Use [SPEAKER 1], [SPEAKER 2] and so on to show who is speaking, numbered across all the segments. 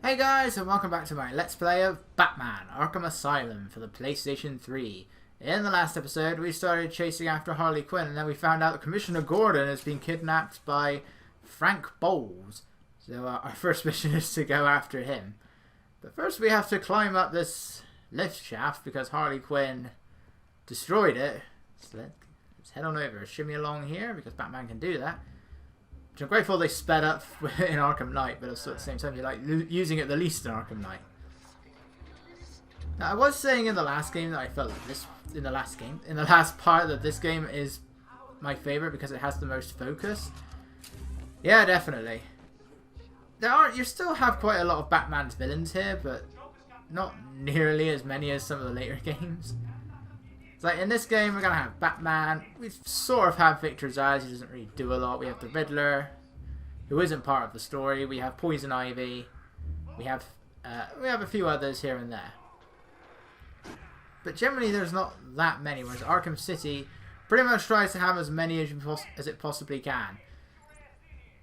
[SPEAKER 1] Hey guys, and welcome back to my Let's Play of Batman Arkham Asylum for the PlayStation 3. In the last episode, we started chasing after Harley Quinn, and then we found out that Commissioner Gordon has been kidnapped by Frank Boles. So our first mission is to go after him. But first we have to climb up this lift shaft because Harley Quinn destroyed it. So let's head on over, shimmy along here because Batman can do that. Which I'm grateful they sped up in Arkham Knight, but also at the same time you like using it the least in Arkham Knight. Now, I was saying in the last game that I felt like this in the last part that this game is my favorite because it has the most focus. Yeah, definitely. You still have quite a lot of Batman's villains here, but not nearly as many as some of the later games. It's like in this game we're gonna have Batman. We sort of have Victor Zsasz, he doesn't really do a lot. We have the Riddler, who isn't part of the story. We have Poison Ivy. We have a few others here and there. But generally there's not that many, whereas Arkham City pretty much tries to have as many as it possibly can.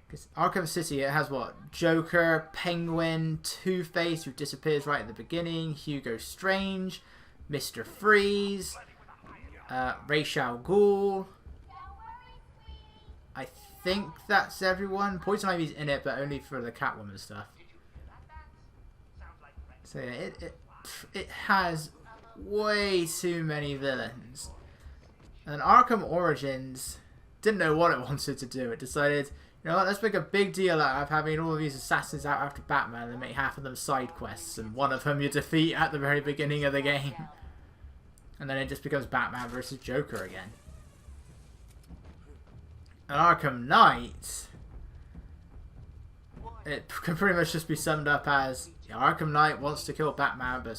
[SPEAKER 1] Because Arkham City, it has what? Joker, Penguin, Two-Face, who disappears right at the beginning, Hugo Strange, Mr. Freeze, Ra's al Ghul. I think that's everyone. Poison Ivy's in it, but only for the Catwoman stuff. So yeah, it has way too many villains. And Arkham Origins didn't know what it wanted to do. It decided, you know what, let's make a big deal out of having all of these assassins out after Batman and make half of them side quests, and one of them you defeat at the very beginning of the game. And then it just becomes Batman versus Joker again. And Arkham Knight, it can pretty much just be summed up as, yeah, Arkham Knight wants to kill Batman, but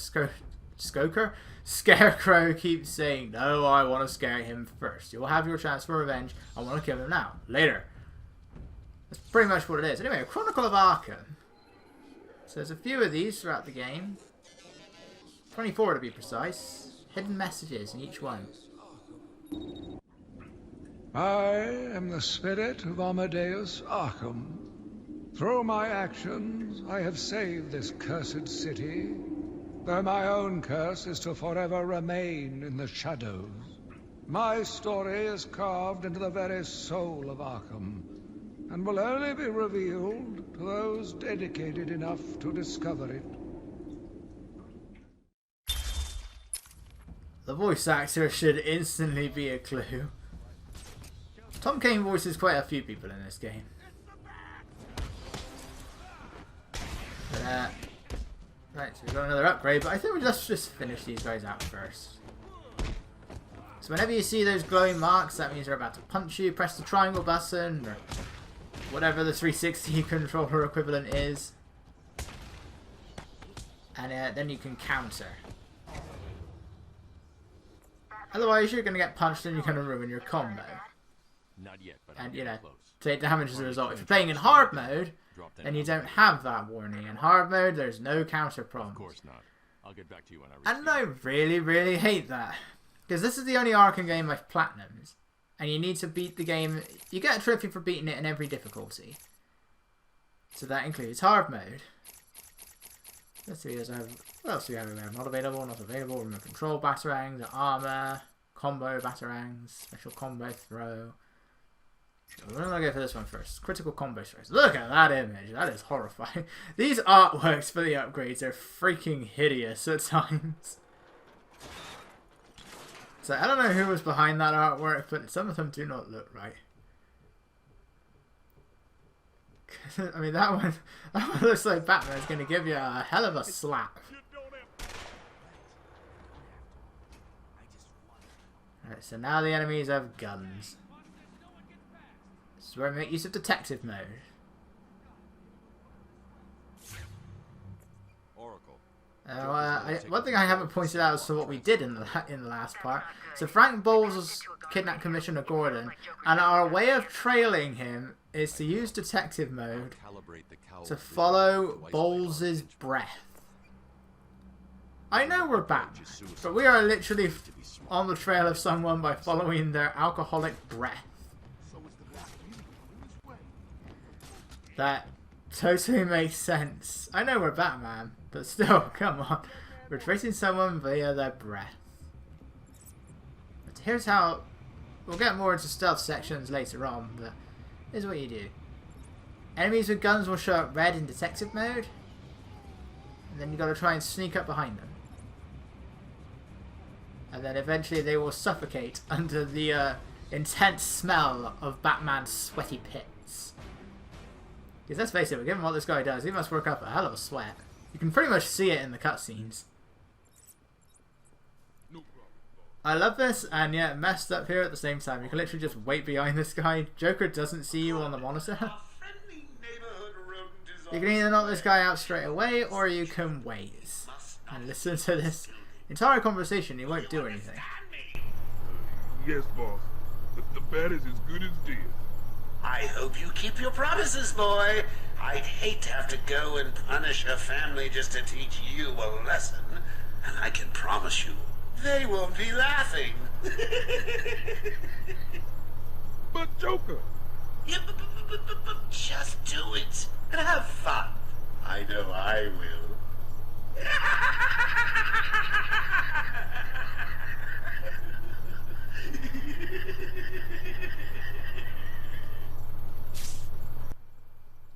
[SPEAKER 1] Scarecrow keeps saying, no, I want to scare him first. You will have your chance for revenge. I want to kill him now. Later. That's pretty much what it is. Anyway, a Chronicle of Arkham. So there's a few of these throughout the game. 24 to be precise. Hidden messages in each one.
[SPEAKER 2] I am the spirit of Amadeus Arkham. Through my actions, I have saved this cursed city, though my own curse is to forever remain in the shadows. My story is carved into the very soul of Arkham, and will only be revealed to those dedicated enough to discover it.
[SPEAKER 1] The voice actor should instantly be a clue. Tom Kane voices quite a few people in this game. But, right, so we've got another upgrade, but I think let's just finish these guys out first. So whenever you see those glowing marks, that means they're about to punch you. Press the triangle button, or whatever the 360 controller equivalent is. And then you can counter. Otherwise, you're going to get punched and you're going to ruin your combo.
[SPEAKER 3] Not yet, but
[SPEAKER 1] and, you know, take damage as a result. If you're playing in hard mode, then you don't have that warning. In hard mode, there's no counter prompt.
[SPEAKER 3] Of course not. I'll get back to you when I reach.
[SPEAKER 1] And I really, really hate that. Because this is the only Arkham game I've platinumed. And you need to beat the game. You get a trophy for beating it in every difficulty. So that includes hard mode. Let's see, what else do we have? We have not available, remote control batarangs, armor, combo batarangs, special combo throw. So we're going to go for this one first. Critical combo throws. Look at that image. That is horrifying. These artworks for the upgrades are freaking hideous at times. So I don't know who was behind that artwork, but some of them do not look right. I mean, that one looks like Batman's going to give you a hell of a slap. Alright, so now the enemies have guns. This is where we make use of detective mode.
[SPEAKER 3] Oracle.
[SPEAKER 1] One thing I haven't pointed out is to what we did in the last part. So Frank Boles kidnapped Commissioner Gordon, and our way of trailing him is to use detective mode to follow Boles' breath. I know we're Batman, but we are literally on the trail of someone by following their alcoholic breath. That totally makes sense. I know we're Batman, but still, come on. We're tracing someone via their breath. But here's how... We'll get more into stealth sections later on, but here's what you do. Enemies with guns will show up red in detective mode. And then you got to try and sneak up behind them. And then eventually they will suffocate under the intense smell of Batman's sweaty pits. Because let's face it, given what this guy does, he must work up a hell of a sweat. You can pretty much see it in the cutscenes. I love this, and yet messed up here at the same time. You can literally just wait behind this guy. Joker doesn't see you on the monitor. You can either knock this guy out straight away, or you can wait and listen to this entire conversation. He won't do anything.
[SPEAKER 4] Yes, boss. The bat is as good as dead.
[SPEAKER 5] I hope you keep your promises, boy. I'd hate to have to go and punish a family just to teach you a lesson. And I can promise you, they won't be laughing.
[SPEAKER 4] But Joker!
[SPEAKER 5] Yeah, but just do it and have fun. I know I will.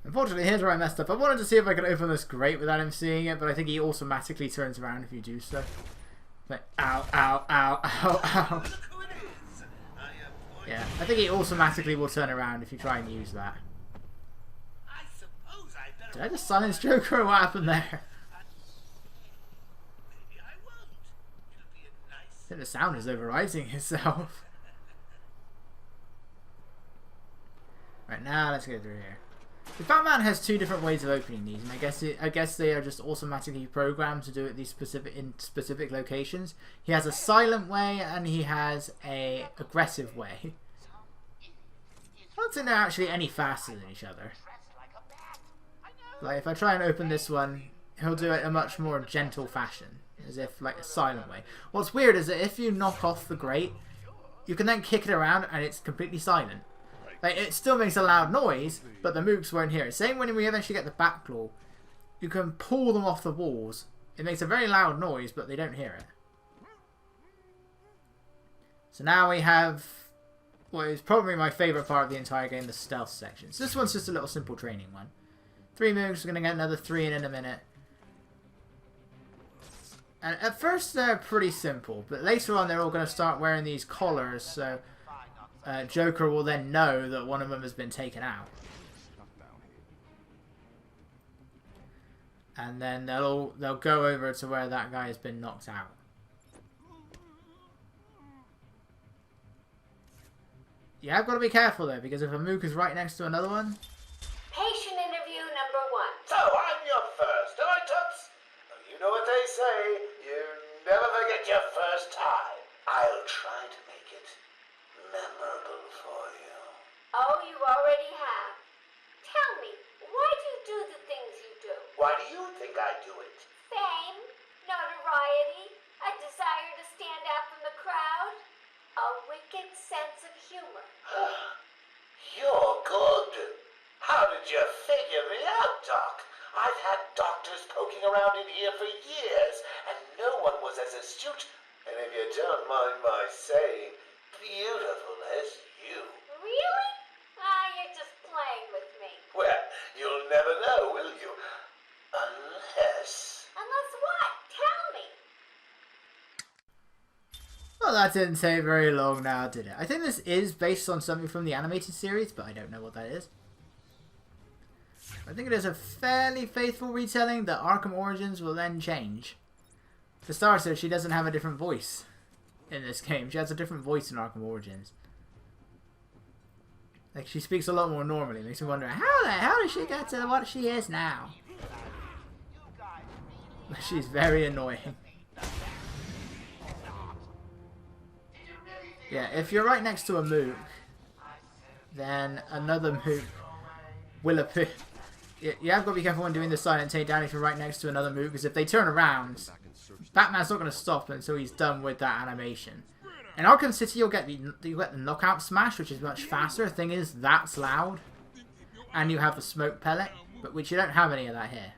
[SPEAKER 1] Unfortunately, here's where I messed up. I wanted to see if I could open this grate without him seeing it, but I think he automatically turns around if you do so. Like, ow, ow, ow, ow, ow. Yeah, I think he automatically will turn around if you try and use that. Did I just silence Joker or what happened there? I think the sound is overriding itself. Right, now let's go through here. The Batman has two different ways of opening these, and I guess they are just automatically programmed to do it these specific locations. He has a silent way and he has a aggressive way. I don't think they're actually any faster than each other. Like if I try and open this one, he'll do it in a much more gentle fashion, as if like a silent way. What's weird is that if you knock off the grate, you can then kick it around and it's completely silent. Like, it still makes a loud noise, but the mooks won't hear it. Same when we eventually get the Batclaw. You can pull them off the walls. It makes a very loud noise, but they don't hear it. So now we have what is probably my favourite part of the entire game, the stealth sections. This one's just a little simple training one. 3 mooks, we're going to get another 3 in a minute. And at first they're pretty simple, but later on they're all going to start wearing these collars, so... Joker will then know that one of them has been taken out. And then they'll go over to where that guy has been knocked out. Yeah, I've got to be careful though, because if a mook is right next to another one...
[SPEAKER 6] Patient interview number 1.
[SPEAKER 5] So, I'm your first, am I, Toots? You know what they say, you never forget your first time. I'll try to make it memorable for you.
[SPEAKER 6] Oh, you already have. Tell me, why do you do the things you do?
[SPEAKER 5] Why do you think I do it?
[SPEAKER 6] Fame? Notoriety? A desire to stand out from the crowd? A wicked sense of humor?
[SPEAKER 5] You're good. How did you figure me out, Doc? I've had doctors poking around in here for years, and no one was as astute, and if you don't mind my saying, beautiful as you.
[SPEAKER 6] Really? You're just playing with me.
[SPEAKER 5] Well, you'll never know, will you? Unless...
[SPEAKER 6] Unless what? Tell me.
[SPEAKER 1] Well, that didn't take very long now, did it? I think this is based on something from the animated series, but I don't know what that is. I think it is a fairly faithful retelling that Arkham Origins will then change. For starters, she doesn't have a different voice in this game. She has a different voice in Arkham Origins. Like, she speaks a lot more normally. It makes me wonder, how the hell did she get to what she is now? She's very annoying. Yeah, if you're right next to a mook, then another mook will appear. You have got to be careful when doing the silent takedown if you're right next to another mook, because if they turn around, Batman's not going to stop until he's done with that animation. In Arkham City, you'll get the knockout smash, which is much faster. The thing is, that's loud, and you have the smoke pellet. but which you don't have any of that here.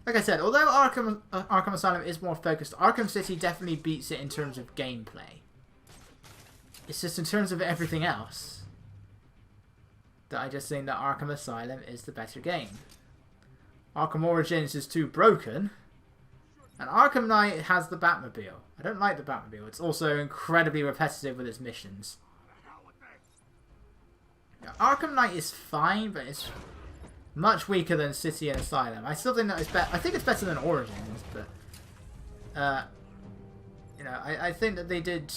[SPEAKER 1] Like I said, although Arkham Asylum is more focused, Arkham City definitely beats it in terms of gameplay. It's just in terms of everything else that I just think that Arkham Asylum is the better game. Arkham Origins is too broken, and Arkham Knight has the Batmobile. I don't like the Batmobile. It's also incredibly repetitive with its missions. Yeah, Arkham Knight is fine, but it's much weaker than City and Asylum. I still think that it's better. I think it's better than Origins, but you know, I think that they did.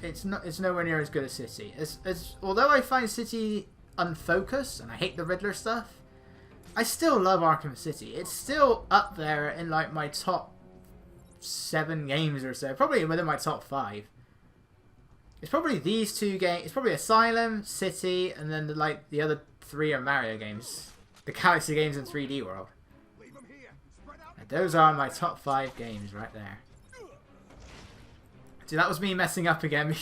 [SPEAKER 1] It's nowhere near as good as City. Although I find City unfocused and I hate the Riddler stuff, I still love Arkham City. It's still up there in like my top 7 games or so, probably within my top 5. It's probably these 2 games. It's probably Asylum, City, and then the other 3 are Mario games, the Galaxy games in 3D World. And those are my top 5 games right there. See, that was me messing up again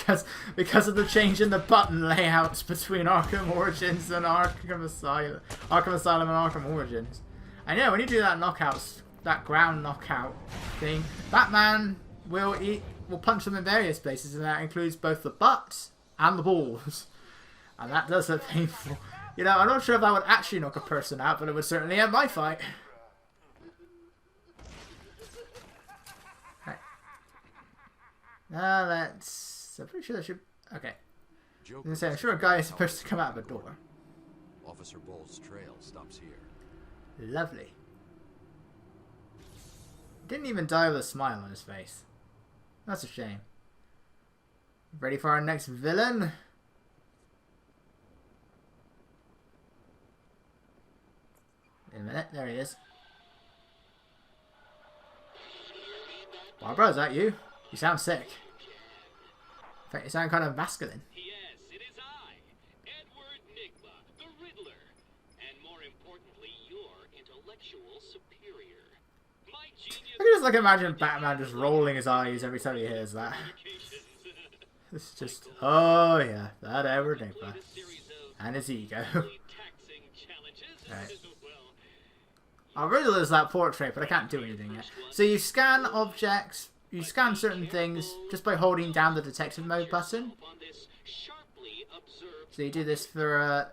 [SPEAKER 1] because of the change in the button layouts between Arkham Origins and Arkham Asylum and Arkham Origins. I know when you do that ground knockout thing, Batman will punch them in various places, and that includes both the butt and the balls, and that does look painful. You know, I'm not sure if that would actually knock a person out, but it would certainly end my fight. I'm pretty sure there should... Okay. I'm sure a guy is supposed to come out of a door.
[SPEAKER 3] Officer Boles' trail stops here.
[SPEAKER 1] Lovely. Didn't even die with a smile on his face. That's a shame. Ready for our next villain? Wait a minute, there he is. Barbara, is that you? You sound sick. In fact, you sound kind of masculine.
[SPEAKER 7] Yes, it is I, E-Nigma, the Riddler, and more importantly, your intellectual superior. My genius...
[SPEAKER 1] I can just like imagine Batman just rolling his eyes every time he hears that. It's just, oh yeah, that E-Nigma. And his ego. Right. Our Riddler is that portrait, but I can't do anything yet. So you scan objects, you scan certain things just by holding down the detective mode button. So you do this for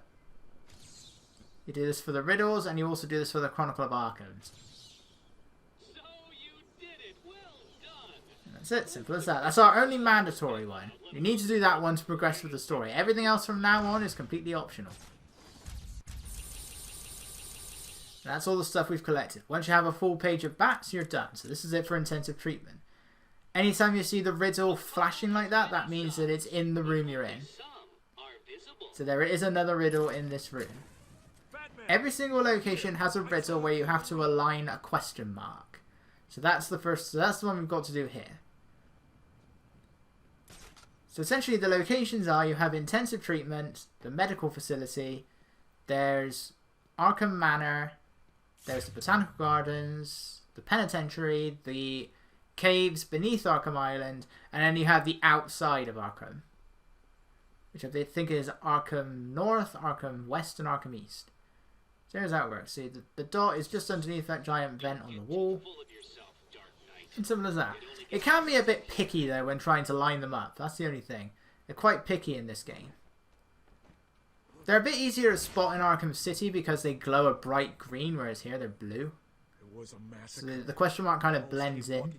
[SPEAKER 1] the riddles, and you also do this for the Chronicle of Arkham. And that's it, simple as that. That's our only mandatory one. You need to do that one to progress with the story. Everything else from now on is completely optional. And that's all the stuff we've collected. Once you have a full page of bats, you're done. So this is it for intensive treatment. Anytime you see the riddle flashing like that, that means that it's in the room you're in. So there is another riddle in this room. Every single location has a riddle where you have to align a question mark. So that's the first. So that's the one we've got to do here. So essentially the locations are, you have intensive treatment, the medical facility, there's Arkham Manor, there's the Botanical Gardens, the penitentiary, the caves beneath Arkham Island, and then you have the outside of Arkham, which I think is Arkham North, Arkham West, and Arkham East. So here's how it works. See, the dot is just underneath that giant vent on the wall. And simple as that. It can be a bit picky though when trying to line them up. That's the only thing. They're quite picky in this game. They're a bit easier to spot in Arkham City because they glow a bright green, whereas here they're blue. So the question mark kind of blends in.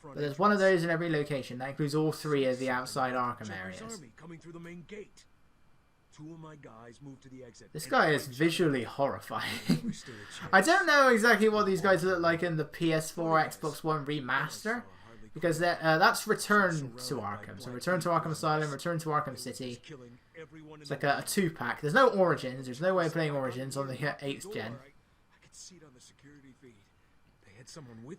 [SPEAKER 1] But there's one of those in every location. That includes all 3 of the outside Arkham areas. This guy is visually horrifying. I don't know exactly what these guys look like in the PS4, Xbox One remaster, because that's Return to Arkham. So Return to Arkham Asylum, Return to Arkham City. It's like a 2-pack. There's no Origins. There's no way of playing Origins on the 8th gen.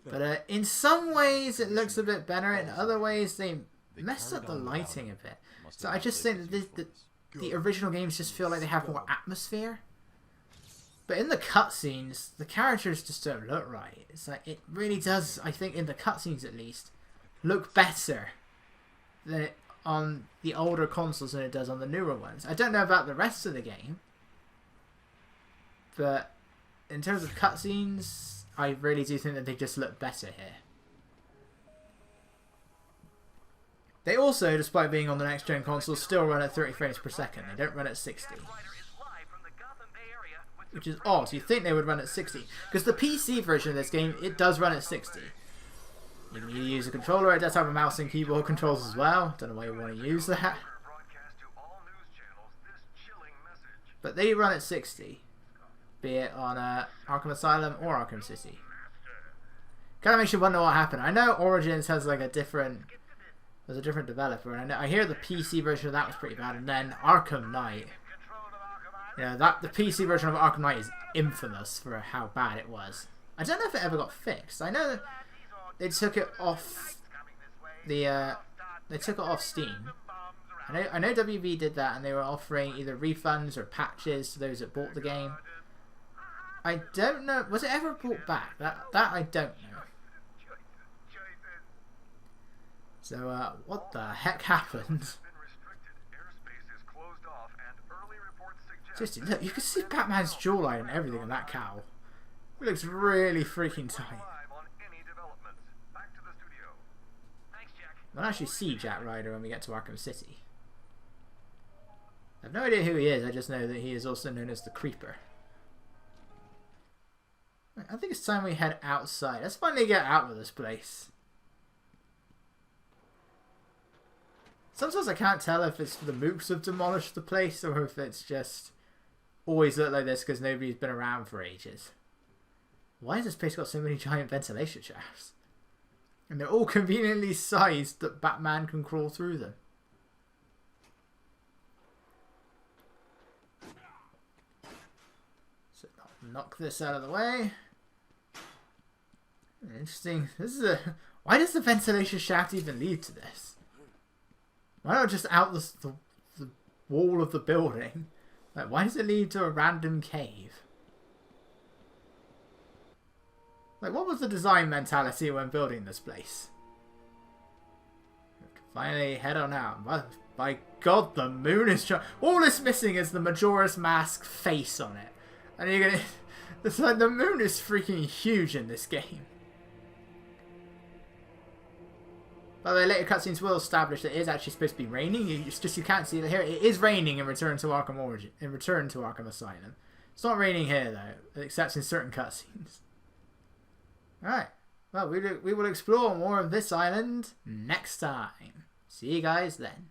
[SPEAKER 1] But in some ways it looks a bit better. In other ways they messed up the lighting a bit. So I just think that the original games just feel like they have more atmosphere. But in the cutscenes, the characters just don't look right. It's like, it really does, I think in the cutscenes at least, look better than it on the older consoles than it does on the newer ones. I don't know about the rest of the game, But in terms of cutscenes, I really do think that they just look better here. They also, despite being on the next gen console, still run at 30 frames per second. They don't run at 60. Which is odd. You'd think they would run at 60. Because the PC version of this game, it does run at 60. You can use a controller. It does have a mouse and keyboard controls as well. Don't know why you want to use that. But they run at 60. Be it on Arkham Asylum or Arkham City. Kind of makes you wonder what happened. I know Origins has like a different... There's a different developer, and I hear the PC version of that was pretty bad, and then Arkham Knight. You know, the PC version of Arkham Knight is infamous for how bad it was. I don't know if it ever got fixed. I know they took it off they took it off Steam. I know WB did that, and they were offering either refunds or patches to those that bought the game. I don't know. Was it ever brought back? That I don't know. So, what the heck happened? Just look, you can see Batman's jawline and everything on that cowl. It looks really freaking tight. We'll actually see Jack Ryder when we get to Arkham City. I have no idea who he is, I just know that he is also known as the Creeper. I think it's time we head outside. Let's finally get out of this place. Sometimes I can't tell if it's the mooks have demolished the place or if it's just always looked like this because nobody's been around for ages. Why has this place got so many giant ventilation shafts? And they're all conveniently sized that Batman can crawl through them. So knock this out of the way. Interesting. This is a... Why does the ventilation shaft even lead to this? Why not just out the wall of the building? Like, why does it lead to a random cave? Like, what was the design mentality when building this place? Finally, head on out. By God, the moon is... All it's missing is the Majora's Mask face on it. And you're gonna... It's like the moon is freaking huge in this game. By the way, later cutscenes will establish that it is actually supposed to be raining. You can't see it here. It is raining in Return to Arkham Origin, in Return to Arkham Asylum. It's not raining here though, except in certain cutscenes. All right. Well, we will explore more of this island next time. See you guys then.